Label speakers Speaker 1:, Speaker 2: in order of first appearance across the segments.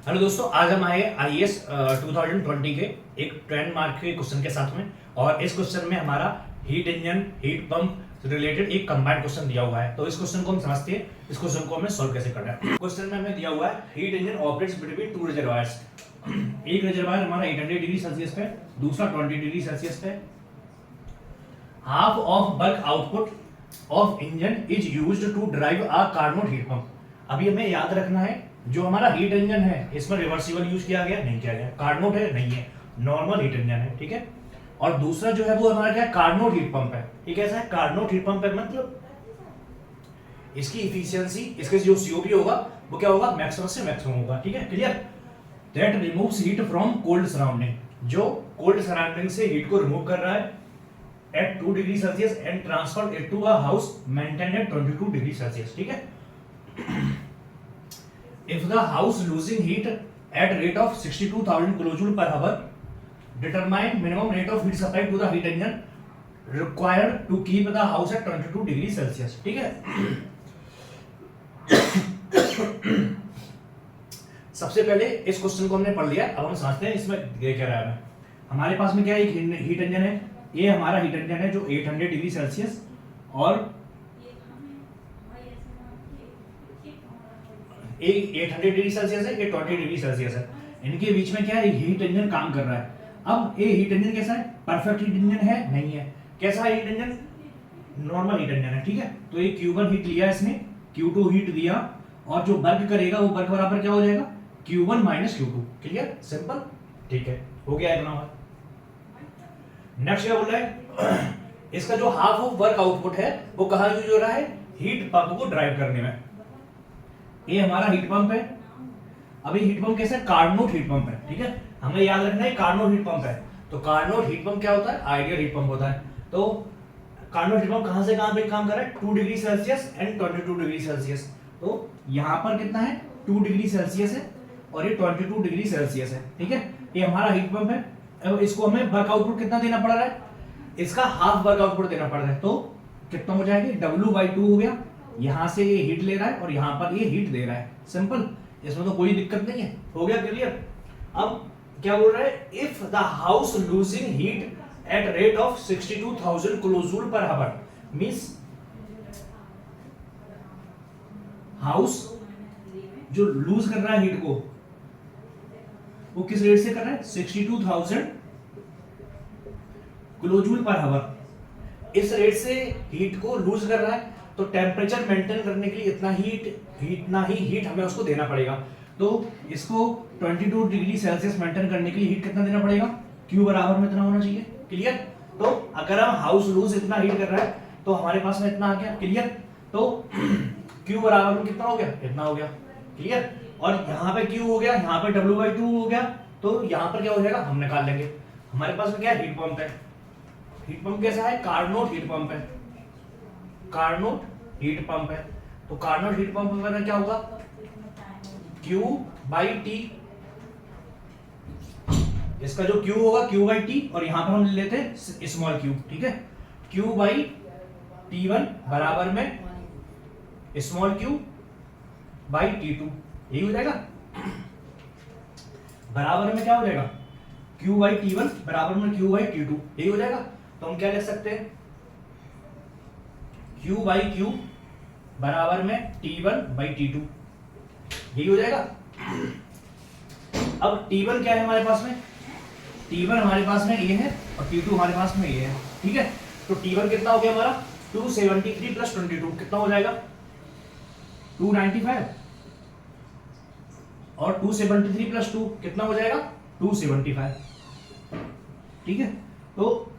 Speaker 1: Hello दोस्तों, आज हम आए आईएएस 2020 के एक ट्रेंड मार्क के क्वेश्चन के साथ में। और इस क्वेश्चन में हमारा heat engine heat pump related एक कंबाइंड क्वेश्चन दिया हुआ है। तो इस क्वेश्चन को हम समझते हैं, इस क्वेश्चन को हमें सॉल्व कैसे करना है। क्वेश्चन में हमें दिया हुआ है heat engine operates between two reservoirs. एक रिजर्वायर हमारा 800 डिग्री सेल्सियस पे, दूसरा 20 डिग्री सेल्सियस पे। Half of work output of engine is used to drive a Carnot heat pump. अभी हमें याद रखना है, जो हमारा हीट इंजन है इसमें रिवर्सिबल यूज किया गया नहीं किया गया, कार्नोट है नहीं है, नॉर्मल हीट इंजन है, ठीक है। और दूसरा जो है वो हमारा क्या है, कार्नोट हीट पंप है। ये कैसा है, कार्नोट हीट पंप है, मतलब इसकी इफिशियंसी, इसके जो सीओपी होगा वो क्या होगा, मैक्सिमम से मैक्सिमम होगा, ठीक है, clear. That removes heat from cold surrounding, जो कोल्ड सराउंडिंग से हीट को रिमूव कर रहा है at 2 degree Celsius and transfer it to a house maintained at 22 degree Celsius, ठीक है। If the house losing heat at rate of 62,000 kilojoule per hour, determine minimum rate of heat supply to the heat engine required to keep the house at 22 degree Celsius, ठीक है। सबसे पहले इस question को हमने पढ़ लिया, अब हम समझते हैं इसमें क्या रहा है। हमारे पास में क्या है, एक हीट इंजन है, ये हमारा हीट इंजन है जो 800 डिग्री सेल्सियस और एक 800 डिग्री सेल्सियस है, ये 20 डिग्री सेल्सियस है। इनके बीच में क्या है, हीट इंजन काम कर रहा है। अब ये हीट इंजन कैसा है, परफेक्ट हीट इंजन है नहीं है, कैसा है heat engine, normal heat engine है, ठीक है। तो ये Q1 हीट लिया इसने, Q2 हीट दिया, और जो वर्क करेगा वो वर्क बराबर क्या हो जाएगा, Q1 minus Q2, clear, simple, ठीक है, हो गया इतना। नेक्स्ट क्या बोल रहा है, इसका जो हाफ ऑफ वर्क आउटपुट है वो कहां यूज हो रहा है, हीट पंप को ड्राइव करने में। ये हमारा हीट पंप है। अभी हीट पंप कैसा है, कार्नोट हीट पंप है, ठीक है, हमें याद रखना है कार्नोट हीट पंप है। तो कार्नोट हीट पंप क्या होता है, आइडियल हीट पंप होता है। तो कार्नोट हीट पंप कहां से कहां पे काम कर रहा है, 2 degree Celsius and 22 degree Celsius. तो यहां पर कितना है, 2 डिग्री सेल्सियस है और ये 22 डिग्री सेल्सियस है, ठीक है। ये हमारा हीट पंप है। अब इसको हमें वर्क आउटपुट कितना देना पड़ रहा है, इसका हाफ वर्क आउटपुट देना पड़ रहा है। तो कितना हो जाएगा, W/2 हो गया। यहां से ये हीट ले रहा है और यहां पर ये हीट दे रहा है, सिंपल, इसमें तो कोई दिक्कत नहीं है, हो गया क्लियर। अब क्या बोल रहा है, if the house losing heat at rate of 62,000 kilojoule per hour, means house जो लूज कर रहा है हीट को वो किस रेट से कर रहा है, 62,000 किलोजूल पर आवर। इस रेट से हीट को लूज कर रहा है, तो टेम्परेचर मेंटेन करने के लिए इतना ही हीट हमें उसको देना पड़ेगा। तो इसको 22 डिग्री सेल्सियस मेंटेन करने के लिए हीट कितना देना पड़ेगा, Q बराबर में इतना होना चाहिए, क्लियर। तो अगर हम हाउस लूज इतना हीट कर रहा है तो हमारे पास में इतना आ गया, क्लियर। तो Q बराबर में कितना हो गया, इतना हो गया, क्लियर। और यहाँ पे Q हो गया, यहाँ पे W/2 हो गया, तो यहाँ पर क्या हो जाएगा, हम निकाल लेंगे। हमारे पास में क्या है, हीट पंप है। हीट पंप कैसा है, कार्नोट हीट पंप है, कार्नोट हीट पंप है। तो कार्नोट हीट पंप में क्या होगा, Q/T, इसका जो Q होगा Q/T, और यहां पर हम ले लेते हैं स्मॉल q, ठीक है। Q/T1 बराबर में स्मॉल q/T2, यही हो जाएगा। बराबर में क्या हो जाएगा, Q/T1 बराबर में Q/T2, यही हो जाएगा। तो हम क्या लिख सकते हैं, Q/Q बराबर में T1/T2, यही हो जाएगा। अब T1 क्या है हमारे पास में, T1 हमारे पास में ये है और T2 हमारे पास में ये है, ठीक है। तो T1 कितना हो गया हमारा, 273 प्लस 22 कितना हो जाएगा, 295, और 273 प्लस 2 कितना हो जाएगा, 275, ठीक है। तो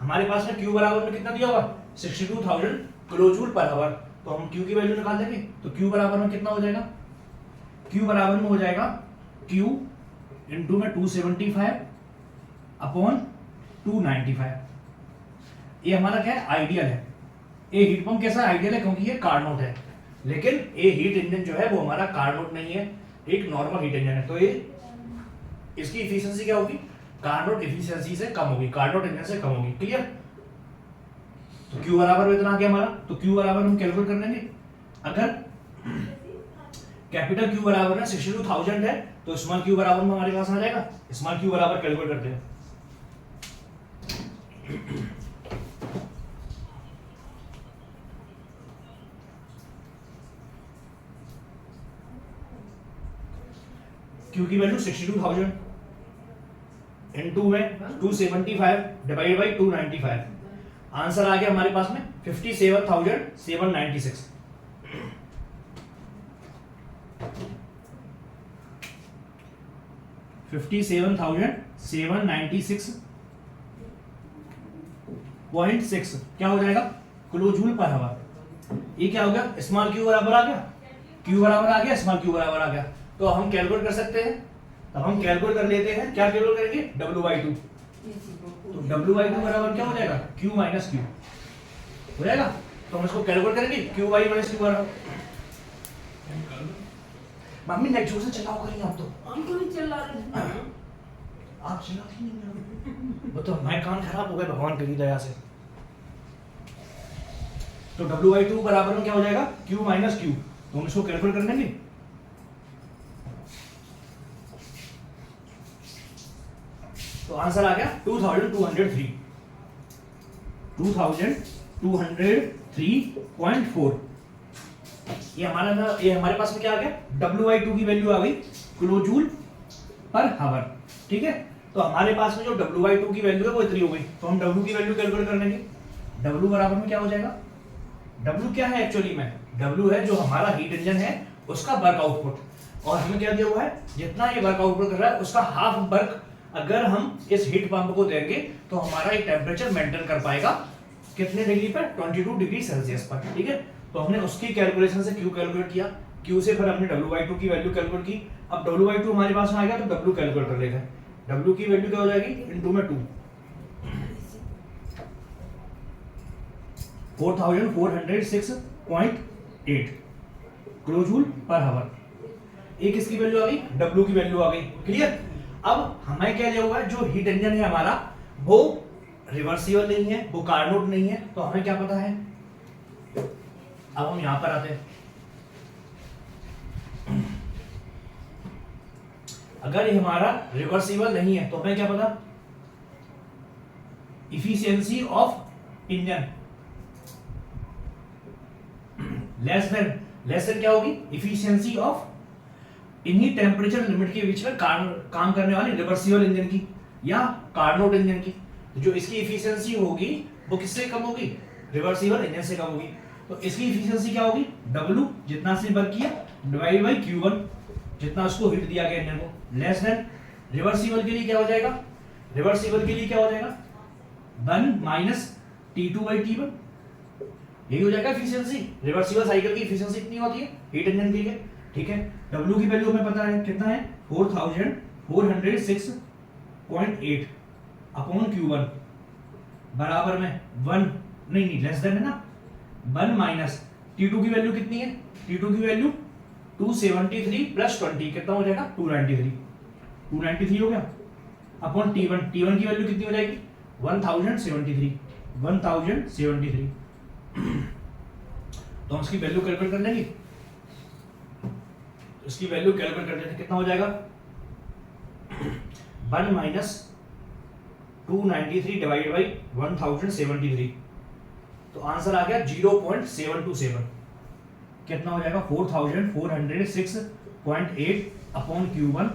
Speaker 1: हमारे पास में Q बराबर में कितना दिया होगा, 62,000 किलोजूल पर आवर। तो हम Q की वैल्यू निकाल देंगे, तो Q बराबर में कितना हो जाएगा, Q बराबर में हो जाएगा Q इंटू में 275 अपॉन 295। ये हमारा क्या है, आइडियल है। ये हीट पंप कैसा आइडियल है, क्योंकि ये कार्नोट है, लेकिन ये हीट इंजन जो है वो हमारा कार्नोट नहीं है, एक नॉर्मल हीट इंजन है। तो ये इसकी इफिशियंसी क्या होगी, कार्नोट इफिशियंसी से कम होगी, कार्नोट इंजन से कम होगी, क्लियर। तो Q बराबर में इतना आ गया हमारा, तो Q बराबर हम कैलकुलेट कर लेंगे। अगर कैपिटल Q बराबर है 62,000 है तो स्मॉल क्यू बराबर में हमारे पास आ जाएगा, स्मॉल क्यू बराबर कैलकुलेट करते हैं। क्यू की वैल्यू 62,000 इनटू में 275 डिवाइड बाई 295, आंसर आ गया हमारे पास में 57,796। $57,796.6 क्या हो जाएगा किलो जूल पर आवर। ये क्या हो गया, स्मॉल क्यू बराबर आ गया, क्यू बराबर आ गया, स्मॉल क्यू बराबर आ गया। तो हम कैलकुलेट कर सकते हैं, तब हम कैलकुलेट कर लेते हैं। क्या कैलकुलेट करेंगे, W/2। तो W/2 बराबर क्या हो जाएगा, Q माइनस Q हो जाएगा। तो हम इसको कैलकुलेट करेंगे, Q बाई माइनस Q बराबर। मम्मी नेक्स्ट जोर से चलाओ करिए आप, तो
Speaker 2: हमको नहीं चला रहे
Speaker 1: आप चलाते नहीं हैं। बताओ मैं कान खराब हो गए भगवान की दया से। तो W/2 बराबर में क्या हो जाएगा, Q माइनस Q। तो हम इसको कैलकुलेट कर लेंगे। तो आंसर आ गया 2203, 2203.4। ये हमारे पास में क्या आ गया, W/2 की वैल्यू आ गई किलो जूल पर हावर। ठीक है, तो हमारे पास में जो W/2 की वैल्यू है वो इतनी हो गई। तो हम W की वैल्यू कैलकुलेट कर लेंगे। W बराबर में क्या हो जाएगा, W क्या है एक्चुअली में, W है जो हमारा हीट इंजन है उसका वर्क आउटपुट, और हमें क्या दिया हुआ है, जितना ये वर्क आउटपुट कर रहा है उसका हाफ वर्क अगर हम इस हीट पंप को देंगे तो हमारा ये टेम्परेचर मेंटेन कर पाएगा कितने डिग्री पर, 22 डिग्री सेल्सियस पर। ठीक है, तो हमने उसकी कैलकुलेशन से Q कैलकुलेट किया, Q से फिर हमने W/2 की वैल्यू कैलकुलेट की। अब W/2 हमारे पास में आ गया तो W कैलकुलेट कर लेते हैं। W की वैल्यू क्या हो जाएगी, इनटू में 2, 4406.8 किलो जूल पर हावर। एक इसकी वैल्यू आ गई, W की वैल्यू आ गई। क्लियर। अब हमें क्या दिया हुआ है, जो हीट इंजन है हमारा वो रिवर्सिबल नहीं है, वो कार्नोट नहीं है, तो हमें क्या पता है। अब हम यहां पर आते हैं, अगर ये हमारा रिवर्सिबल नहीं है तो हमें क्या पता, efficiency of engine less than क्या होगी, इफिशियंसी ऑफ इन्हीं टेम्परेचर लिमिट के बीच में काम करने वाले रिवर्सिबल इंजन की या कार्नोट इंजन की। तो जो इसकी इफिशियंसी होगी वो किससे कम होगी, रिवर्सिबल इंजन से कम होगी। तो इसकी इफिशियंसी क्या होगी, W जितना से वर्क किया डिवाइड बाई Q1 जितना उसको हीट दिया गया इंजन को, लेस देन रिवर्सिबल के लिए क्या हो जाएगा, रिवर्सिबल के लिए क्या हो जाएगा 1 माइनस T2/T1। यही हो जाएगा इफिशियंसी। रिवर्सिबल साइकिल की इफिशियंसी कितनी होती है हीट इंजन के लिए। ठीक है, W की वैल्यू हमें पता है कितना है, 4406.8 अपॉन Q1 बराबर में 1 नहीं लेस देन है ना, 1 माइनस T2 की वैल्यू कितनी है, T2 की वैल्यू 273 प्लस 20 कितना हो जाएगा 293 हो गया, अपॉन T1 की वैल्यू कितनी हो जाएगी 1073। तो हम इसकी वैल्यू कैलकुलेट कर लेंगे। इसकी वैल्यू कैलकुलेट कर लेते हैं, कितना हो जाएगा 1 माइनस 293 डिवाइड बाई 1073। तो आंसर आ गया 0.727। कितना हो जाएगा 4406.8 अपॉन Q1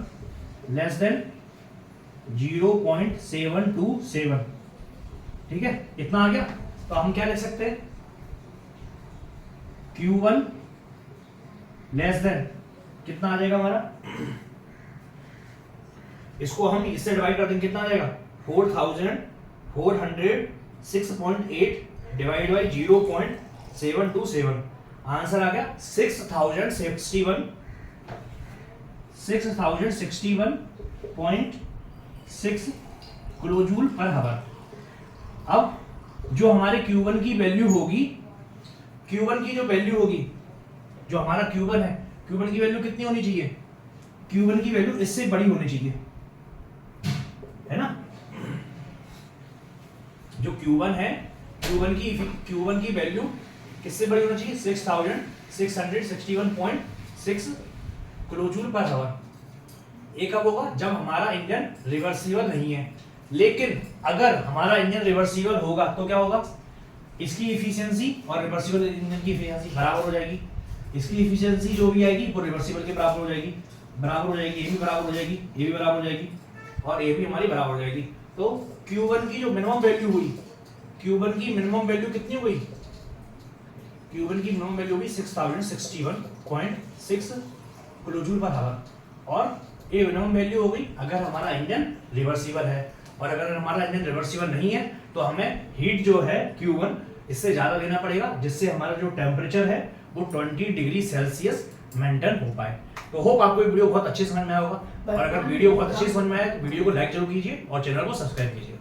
Speaker 1: लेस देन 0.727। ठीक है, इतना आ गया। तो हम क्या लिख सकते हैं, Q1 लेस देन कितना आ जाएगा हमारा, इसको हम इससे डिवाइड कर देंगे, कितना आ जाएगा 4406.8 डिवाइड बाई 0.727। आंसर आ गया 6061.6 किलो जूल पर हावर। अब जो हमारे Q1 की वैल्यू होगी, Q1 की जो वैल्यू होगी, जो हमारा Q1 है, Q1 की वैल्यू कितनी होनी चाहिए, Q1 की वैल्यू इससे बड़ी होनी चाहिए, है ना। जो Q1 है, Q1 की वैल्यू किससे बड़ी होनी चाहिए, 6661.6 किलो जूल पर हावर। ये कब होगा? जब हमारा इंजन रिवर्सिबल नहीं है। लेकिन अगर हमारा इंजन रिवर्सिबल होगा तो क्या होगा? इसकी इफिशियंसी और रिवर्सिबल इंजन की इफिशियंसी बराबर हो जाएगी। इसकी इफिशियंसी जो भी आएगी वो रिवर्सिबल के बराबर हो जाएगी, बराबर हो जाएगी, ये भी बराबर हो जाएगी, ये भी बराबर हो जाएगी और ये भी हमारी बराबर हो जाएगी। तो Q1 की जो मिनिमम वैल्यू हुई, Q1 की मिनिमम वैल्यू कितनी हुई? Q1 की मिनिमम वैल्यू हुई 6061.6 किलोजूल पर आवर और ये मिनिमम वैल्यू हो गई अगर हमारा इंजन रिवर्सिबल है। और अगर हमारा इंजन रिवर्सिबल नहीं है तो हमें हीट जो है Q1 इससे ज्यादा देना पड़ेगा, जिससे हमारा जो टेम्परेचर है वो 20 डिग्री सेल्सियस मेंटेन हो पाए। तो होप आपको ये वीडियो बहुत अच्छे समझ में आया होगा और अगर वीडियो बहुत अच्छी समझ में आए तो वीडियो को लाइक जरूर कीजिए और चैनल को सब्सक्राइब कीजिए।